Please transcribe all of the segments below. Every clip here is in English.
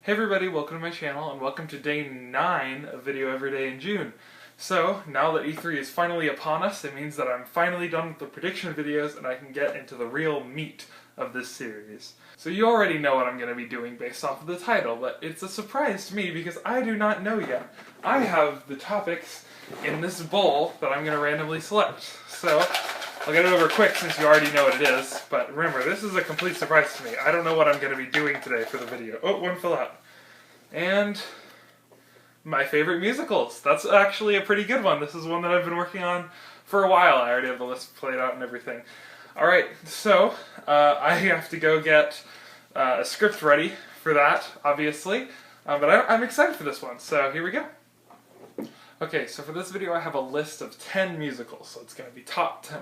Hey everybody, welcome to my channel and welcome to day 9 of Video Every Day in June. So, now that E3 is finally upon us, it means that I'm finally done with the prediction videos and I can get into the real meat of this series. So you already know what I'm going to be doing based off of the title, but it's a surprise to me because I do not know yet. I have the topics in this bowl that I'm going to randomly select. So, I'll get it over quick since you already know what it is, but remember, this is a complete surprise to me. I don't know what I'm going to be doing today for the video. Oh, one fell out. And my favorite musicals. That's actually a pretty good one. This is one that I've been working on for a while. I already have the list played out and everything. Alright, so I have to go get a script ready for that, obviously. But I'm excited for this one, so here we go. Okay, so for this video I have a list of 10 musicals, so it's going to be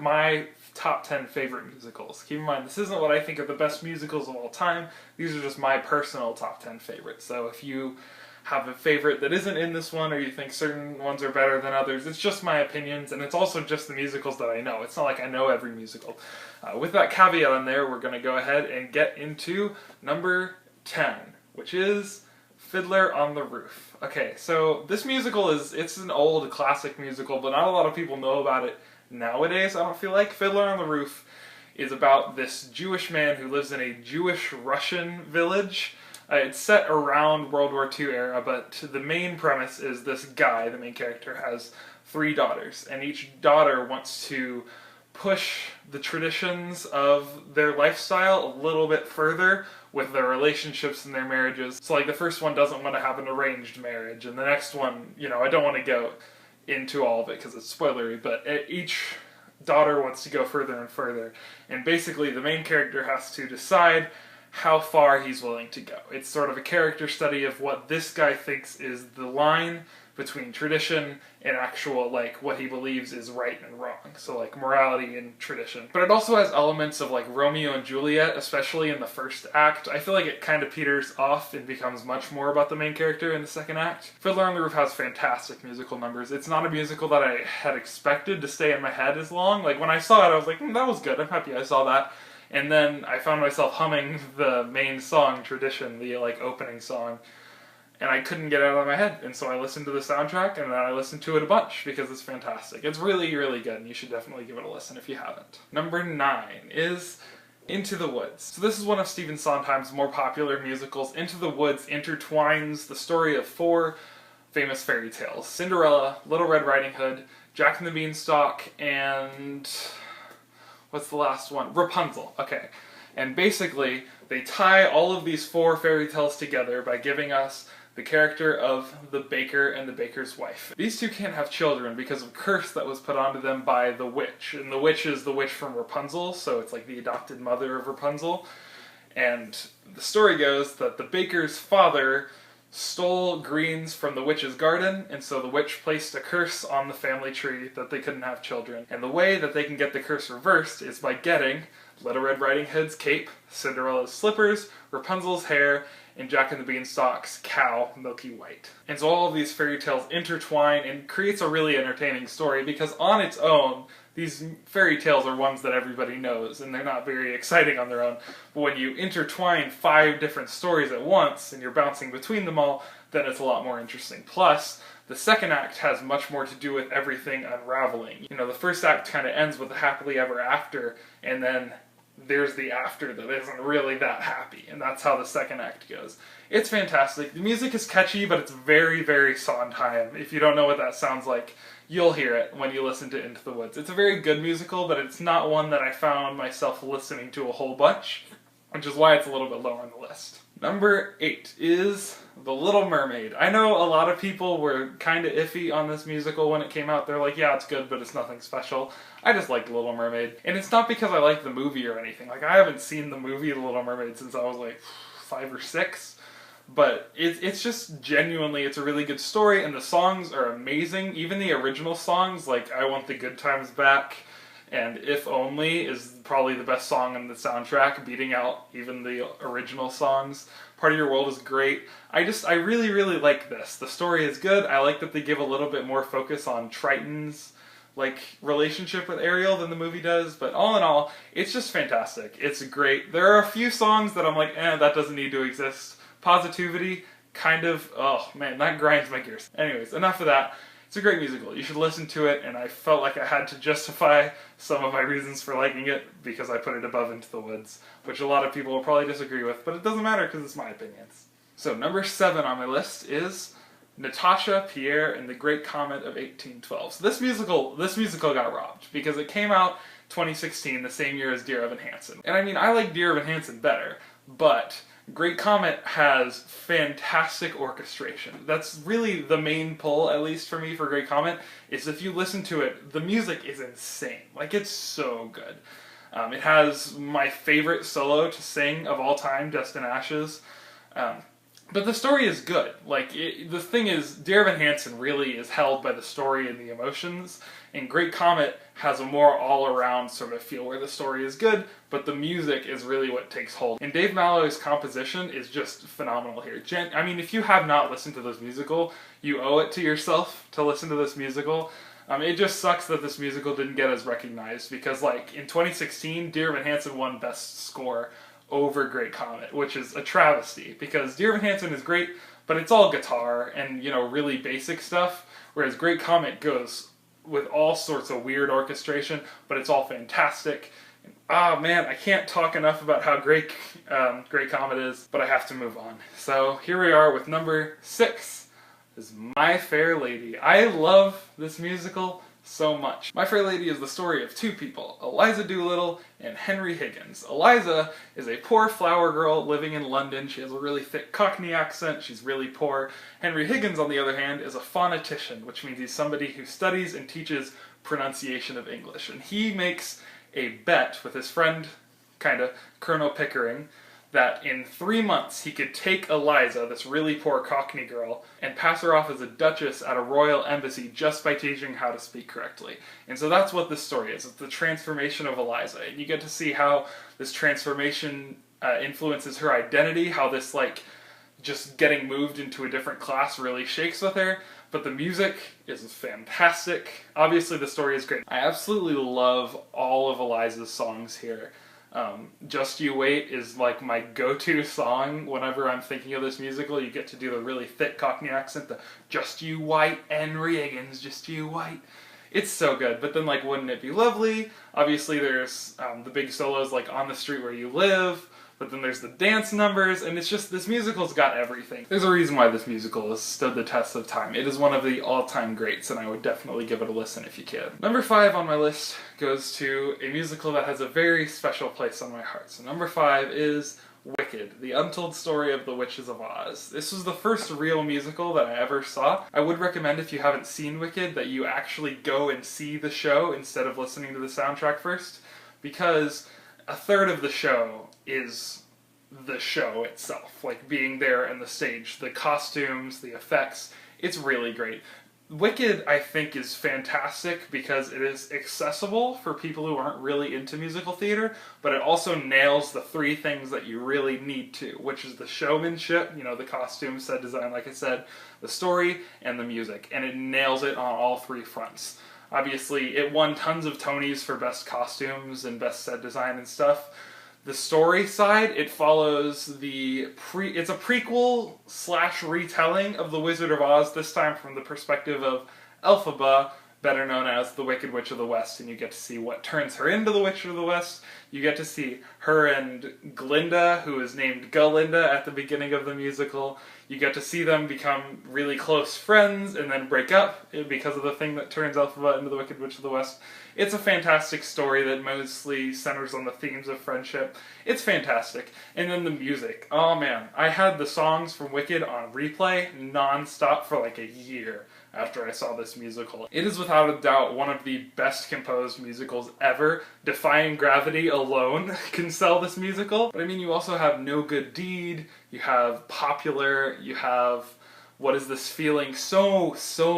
my top 10 favorite musicals. Keep in mind, this isn't what I think are the best musicals of all time, these are just my personal top 10 favorites. So if you have a favorite that isn't in this one, or you think certain ones are better than others, it's just my opinions, and it's also just the musicals that I know. It's not like I know every musical. With that caveat on there, we're going to go ahead and get into number 10, which is Fiddler on the Roof. Okay, so this musical it's an old classic musical, but not a lot of people know about it nowadays, I don't feel like. Fiddler on the Roof is about this Jewish man who lives in a Jewish-Russian village. It's set around World War II era, but the main premise is this guy, the main character, has 3 daughters, and each daughter wants to push the traditions of their lifestyle a little bit further with their relationships and their marriages. So like the first one doesn't want to have an arranged marriage, and the next one, you know, I don't want to go into all of it because it's spoilery, but each daughter wants to go further and further. And basically the main character has to decide how far he's willing to go. It's sort of a character study of what this guy thinks is the line between tradition and actual, like, what he believes is right and wrong. So, like, morality and tradition. But it also has elements of, like, Romeo and Juliet, especially in the first act. I feel like it kind of peters off and becomes much more about the main character in the second act. Fiddler on the Roof has fantastic musical numbers. It's not a musical that I had expected to stay in my head as long. Like, when I saw it, I was like, that was good, I'm happy I saw that. And then I found myself humming the main song, Tradition, the, like, opening song. And I couldn't get it out of my head, and so I listened to the soundtrack, and then I listened to it a bunch, because it's fantastic. It's really, really good, and you should definitely give it a listen if you haven't. Number 9 is Into the Woods. So this is one of Stephen Sondheim's more popular musicals. Into the Woods intertwines the story of 4 famous fairy tales. Cinderella, Little Red Riding Hood, Jack and the Beanstalk, and what's the last one? Rapunzel. Okay. And basically, they tie all of these 4 fairy tales together by giving us the character of the baker and the baker's wife. These 2 can't have children because of a curse that was put onto them by the witch. And the witch is the witch from Rapunzel, so it's like the adopted mother of Rapunzel. And the story goes that the baker's father stole greens from the witch's garden, and so the witch placed a curse on the family tree that they couldn't have children. And the way that they can get the curse reversed is by getting Little Red Riding Hood's cape, Cinderella's slippers, Rapunzel's hair, and Jack and the Beanstalk's cow, Milky White. And so all of these fairy tales intertwine and creates a really entertaining story, because on its own, these fairy tales are ones that everybody knows, and they're not very exciting on their own. But when you intertwine 5 different stories at once, and you're bouncing between them all, then it's a lot more interesting. Plus, the second act has much more to do with everything unraveling. You know, the first act kind of ends with a happily ever after, and then there's the after that isn't really that happy, and that's how the second act goes. It's fantastic. The music is catchy, but it's very, very Sondheim. If you don't know what that sounds like, you'll hear it when you listen to Into the Woods. It's a very good musical, but it's not one that I found myself listening to a whole bunch, which is why it's a little bit lower on the list. Number 8 is The Little Mermaid. I know a lot of people were kind of iffy on this musical when it came out. They're like, yeah, it's good, but it's nothing special. I just like The Little Mermaid. And it's not because I like the movie or anything. Like, I haven't seen the movie The Little Mermaid since I was like 5 or 6. But it's just genuinely, it's a really good story, and the songs are amazing. Even the original songs, like I Want the Good Times Back and If Only, is probably the best song in the soundtrack, beating out even the original songs. Part of Your World is great. I really, really like this. The story is good. I like that they give a little bit more focus on Triton's like relationship with Ariel than the movie does, but all in all, it's just fantastic. It's great. There are a few songs that I'm like, that doesn't need to exist. Positivity, kind of, oh man, that grinds my gears. Anyways, enough of that. It's a great musical. You should listen to it, and I felt like I had to justify some of my reasons for liking it because I put it above Into the Woods, which a lot of people will probably disagree with, but it doesn't matter because it's my opinions. So number 7 on my list is Natasha, Pierre, and the Great Comet of 1812. So this musical got robbed because it came out 2016, the same year as Dear Evan Hansen. And I mean, I like Dear Evan Hansen better, but Great Comet has fantastic orchestration. That's really the main pull, at least for me, for Great Comet, is if you listen to it, the music is insane. Like, it's so good. It has my favorite solo to sing of all time, Dust and Ashes. But the story is good. Like, the thing is, Dear Evan Hansen really is held by the story and the emotions, and Great Comet has a more all-around sort of feel where the story is good, but the music is really what takes hold. And Dave Malloy's composition is just phenomenal here. I mean, if you have not listened to this musical, you owe it to yourself to listen to this musical. It just sucks that this musical didn't get as recognized, because like in 2016, Dear Evan Hansen won Best Score over Great Comet, which is a travesty, because Dear Evan Hansen is great, but it's all guitar and, you know, really basic stuff, whereas Great Comet goes with all sorts of weird orchestration, but it's all fantastic. Ah, man, I can't talk enough about how great Great Comet is, but I have to move on. So here we are with number 6, is My Fair Lady. I love this musical so much. My Fair Lady is the story of 2 people, Eliza Doolittle and Henry Higgins. Eliza is a poor flower girl living in London. She has a really thick Cockney accent. She's really poor. Henry Higgins, on the other hand, is a phonetician, which means he's somebody who studies and teaches pronunciation of English. And he makes a bet with his friend, kinda, Colonel Pickering, that in 3 months he could take Eliza, this really poor Cockney girl, and pass her off as a duchess at a royal embassy just by teaching how to speak correctly. And so that's what this story is. It's the transformation of Eliza. And you get to see how this transformation influences her identity, how this, like, just getting moved into a different class really shakes with her. But the music is fantastic. Obviously the story is great. I absolutely love all of Eliza's songs here. Just You Wait is like my go-to song whenever I'm thinking of this musical. You get to do the really thick Cockney accent, the Just You Wait, Henry Higgins, Just You Wait. It's so good. But then, like, Wouldn't It Be Lovely? Obviously there's the big solos like On the Street Where You Live, but then there's the dance numbers, and it's just, this musical's got everything. There's a reason why this musical has stood the test of time. It is one of the all-time greats, and I would definitely give it a listen if you can. Number 5 on my list goes to a musical that has a very special place on my heart. So number 5 is Wicked, the untold story of the Witches of Oz. This was the first real musical that I ever saw. I would recommend, if you haven't seen Wicked, that you actually go and see the show instead of listening to the soundtrack first, because a third of the show is the show itself, like being there on the stage, the costumes, the effects. It's really great. Wicked, I think, is fantastic because it is accessible for people who aren't really into musical theater, but it also nails the 3 things that you really need to, which is the showmanship, you know, the costume, set design, like I said, the story, and the music, and it nails it on all 3 fronts. Obviously, it won tons of Tonys for best costumes and best set design and stuff. The story side, it follows it's a prequel / retelling of The Wizard of Oz, this time from the perspective of Elphaba, better known as the Wicked Witch of the West, and you get to see what turns her into the Witch of the West. You get to see her and Glinda, who is named Galinda at the beginning of the musical. You get to see them become really close friends and then break up because of the thing that turns Elphaba into the Wicked Witch of the West. It's a fantastic story that mostly centers on the themes of friendship. It's fantastic. And then the music. Oh man, I had the songs from Wicked on replay non-stop for like a year after I saw this musical. It is without a doubt one of the best composed musicals ever. Defying Gravity alone can sell this musical. But I mean, you also have No Good Deed, you have Popular, you have What Is This Feeling? So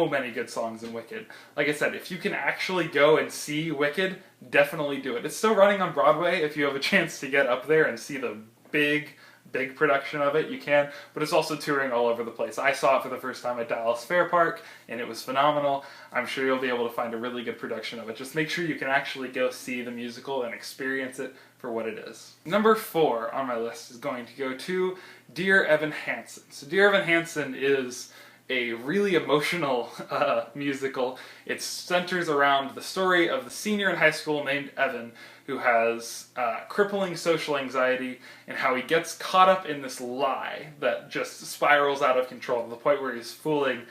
many good songs in Wicked. Like I said, if you can actually go and see Wicked, definitely do it. It's still running on Broadway if you have a chance to get up there and see the big big production of it, you can, but it's also touring all over the place. I saw it for the first time at Dallas Fair Park, and it was phenomenal. I'm sure you'll be able to find a really good production of it. Just make sure you can actually go see the musical and experience it for what it is. Number 4 on my list is going to go to Dear Evan Hansen. So Dear Evan Hansen is a really emotional musical. It centers around the story of the senior in high school named Evan who has crippling social anxiety and how he gets caught up in this lie that just spirals out of control to the point where he's fooling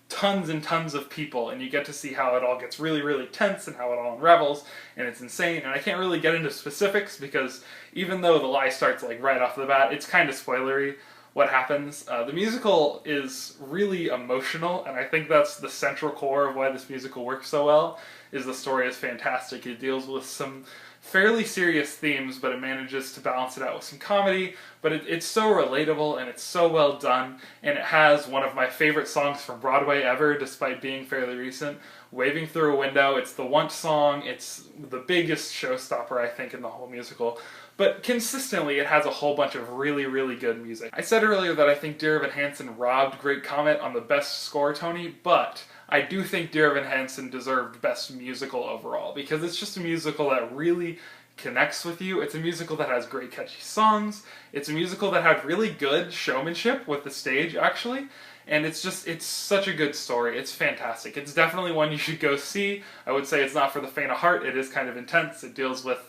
tons and tons of people, and you get to see how it all gets really, really tense and how it all unravels, and it's insane. And I can't really get into specifics because even though the lie starts like right off the bat, it's kind of spoilery what happens. The musical is really emotional, and I think that's the central core of why this musical works so well, is the story is fantastic. It deals with some fairly serious themes, but it manages to balance it out with some comedy, but it's so relatable, and it's so well done, and it has one of my favorite songs from Broadway ever, despite being fairly recent, Waving Through a Window. It's the want song, it's the biggest showstopper, I think, in the whole musical. But consistently, it has a whole bunch of really, really good music. I said earlier that I think Dear Evan Hansen robbed Great Comet on the best score Tony, but I do think Dear Evan Hansen deserved best musical overall, because it's just a musical that really connects with you. It's a musical that has great catchy songs. It's a musical that had really good showmanship with the stage, actually. And it's such a good story. It's fantastic. It's definitely one you should go see. I would say it's not for the faint of heart. It is kind of intense. It deals with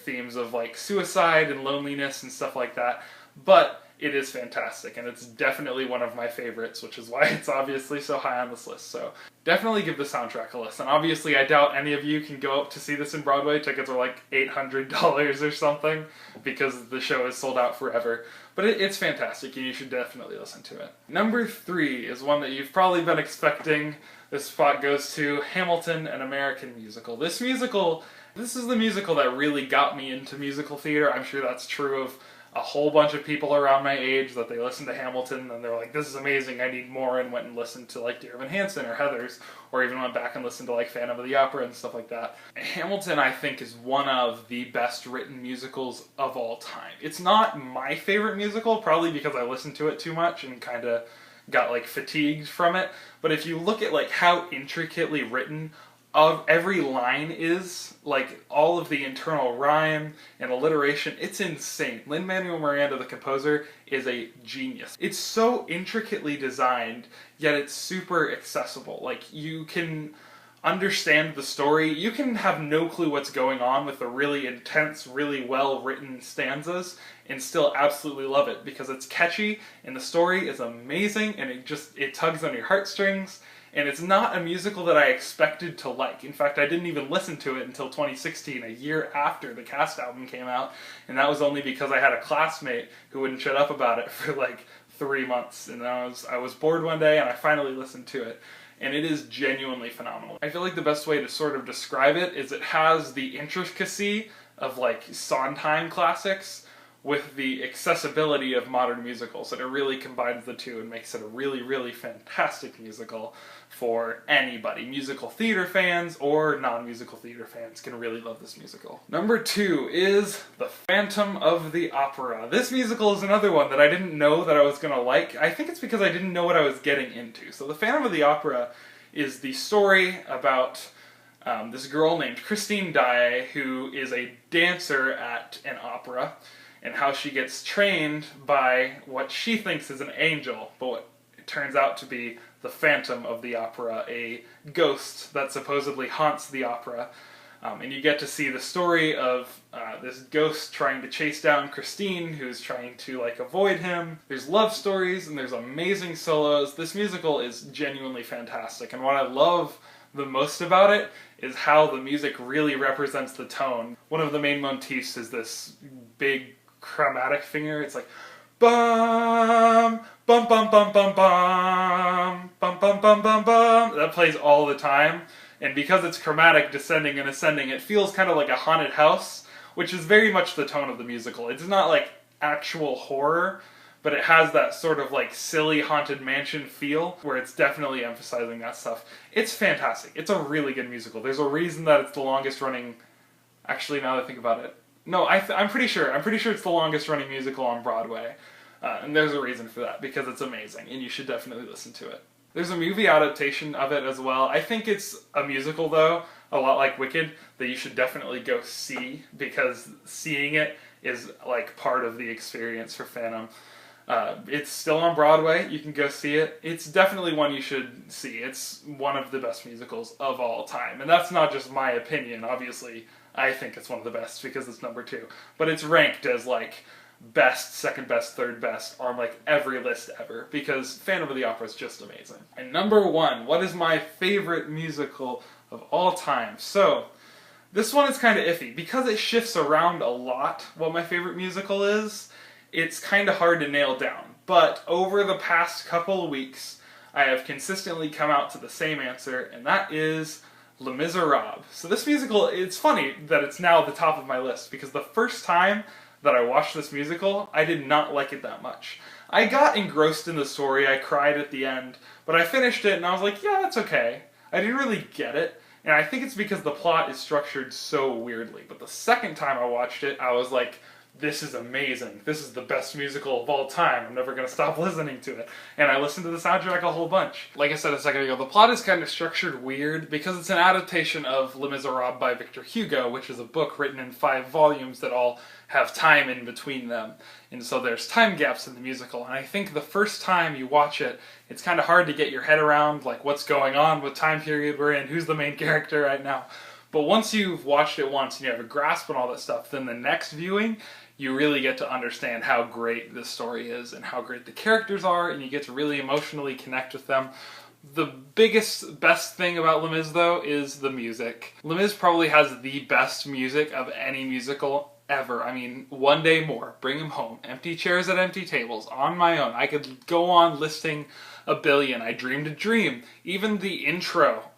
themes of like suicide and loneliness and stuff like that, but it is fantastic, and it's definitely one of my favorites, which is why it's obviously so high on this list. So definitely give the soundtrack a listen. Obviously, I doubt any of you can go up to see this in Broadway. Tickets are like $800 or something because the show is sold out forever, but it's fantastic, and you should definitely listen to it. Number 3 is one that you've probably been expecting. This spot goes to Hamilton, an American musical. This is the musical that really got me into musical theater. I'm sure that's true of a whole bunch of people around my age, that they listened to Hamilton and they're like, this is amazing, I need more, and went and listened to like Dear Evan Hansen or Heathers, or even went back and listened to like Phantom of the Opera and stuff like that. Hamilton, I think, is one of the best written musicals of all time. It's not my favorite musical, probably because I listened to it too much and kind of got like fatigued from it, but if you look at like how intricately written of every line is, like all of the internal rhyme and alliteration, it's insane. Lin-Manuel Miranda, the composer, is a genius. It's so intricately designed, yet it's super accessible. Like, you can understand the story. You can have no clue what's going on with the really intense, really well-written stanzas and still absolutely love it because it's catchy and the story is amazing and it tugs on your heartstrings. And it's not a musical that I expected to like. In fact, I didn't even listen to it until 2016, a year after the cast album came out, and that was only because I had a classmate who wouldn't shut up about it for like 3 months, and I was bored one day and I finally listened to it, and it is genuinely phenomenal. I feel like the best way to sort of describe it is it has the intricacy of like Sondheim classics with the accessibility of modern musicals, and it really combines the two and makes it a really, really fantastic musical for anybody. Musical theater fans or non-musical theater fans can really love this musical. Number 2 is The Phantom of the Opera. This musical is another one that I didn't know that I was going to like. I think it's because I didn't know what I was getting into. So The Phantom of the Opera is the story about this girl named Christine Daae, who is a dancer at an opera, and how she gets trained by what she thinks is an angel, but what it turns out to be the Phantom of the Opera, a ghost that supposedly haunts the opera. And you get to see the story of this ghost trying to chase down Christine, who's trying to like avoid him. There's love stories and there's amazing solos. This musical is genuinely fantastic, and what I love the most about it is how the music really represents the tone. One of the main motifs is this big chromatic finger. It's like bum bum bum bum bum bum bum bum bum bum bum. That plays all the time, and because it's chromatic, descending and ascending, it feels kind of like a haunted house, which is very much the tone of the musical. It's not like actual horror, but it has that sort of like silly haunted mansion feel where it's definitely emphasizing that stuff. It's fantastic. It's a really good musical. There's a reason that it's the longest running, actually now that I think about it, No, I'm pretty sure. I'm pretty sure it's the longest running musical on Broadway. And there's a reason for that, because it's amazing, and you should definitely listen to it. There's a movie adaptation of it as well. I think it's a musical, though, a lot like Wicked, that you should definitely go see, because seeing it is like part of the experience for Phantom. It's still on Broadway. You can go see it. It's definitely one you should see. It's one of the best musicals of all time. And that's not just my opinion. Obviously, I think it's one of the best because it's number 2. But it's ranked as like best, second best, third best on like every list ever, because Phantom of the Opera is just amazing. And number 1, what is my favorite musical of all time? So, this one is kind of iffy. Because it shifts around a lot what my favorite musical is, it's kind of hard to nail down. But over the past couple of weeks, I have consistently come out to the same answer, and that is Les Miserables. So this musical, it's funny that it's now at the top of my list, because the first time that I watched this musical, I did not like it that much. I got engrossed in the story, I cried at the end, but I finished it and I was like, yeah, that's okay. I didn't really get it, and I think it's because the plot is structured so weirdly. But the second time I watched it, I was like, this is amazing. This is the best musical of all time. I'm never going to stop listening to it. And I listened to the soundtrack a whole bunch. Like I said a second ago, the plot is kind of structured weird because it's an adaptation of Les Miserables by Victor Hugo, which is a book written in 5 volumes that all have time in between them. And so there's time gaps in the musical. And I think the first time you watch it, it's kind of hard to get your head around like what's going on, what time period we're in, who's the main character right now. But once you've watched it once and you have a grasp on all that stuff, then the next viewing, you really get to understand how great this story is and how great the characters are, and you get to really emotionally connect with them. The best thing about Les Mis, though, is the music. Les Mis probably has the best music of any musical ever. I mean, One Day More, Bring 'Em Home, Empty Chairs at Empty Tables, On My Own. I could go on listing a billion. I Dreamed a Dream. Even the intro,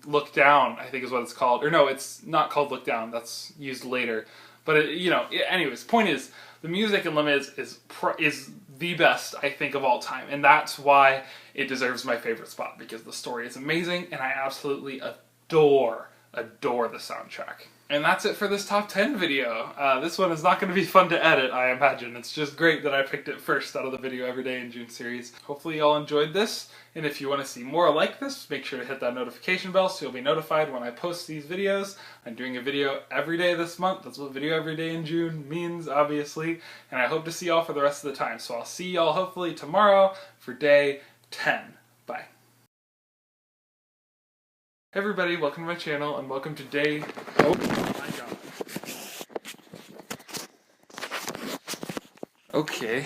Look Down, I think is what it's called. Or no, it's not called Look Down. That's used later. But, anyways, point is, the music in Les Mis is the best, I think, of all time. And that's why it deserves my favorite spot, because the story is amazing, and I absolutely adore the soundtrack. And that's it for this top 10 video. This one is not going to be fun to edit, I imagine. It's just great that I picked it first out of the Video Every Day in June series. Hopefully y'all enjoyed this, and if you want to see more like this, make sure to hit that notification bell so you'll be notified when I post these videos. I'm doing a video every day this month. That's what Video Every Day in June means, obviously. And I hope to see y'all for the rest of the time. So I'll see y'all hopefully tomorrow for day 10. Bye. Hey everybody, welcome to my channel, and welcome to day... Oh my god. Okay.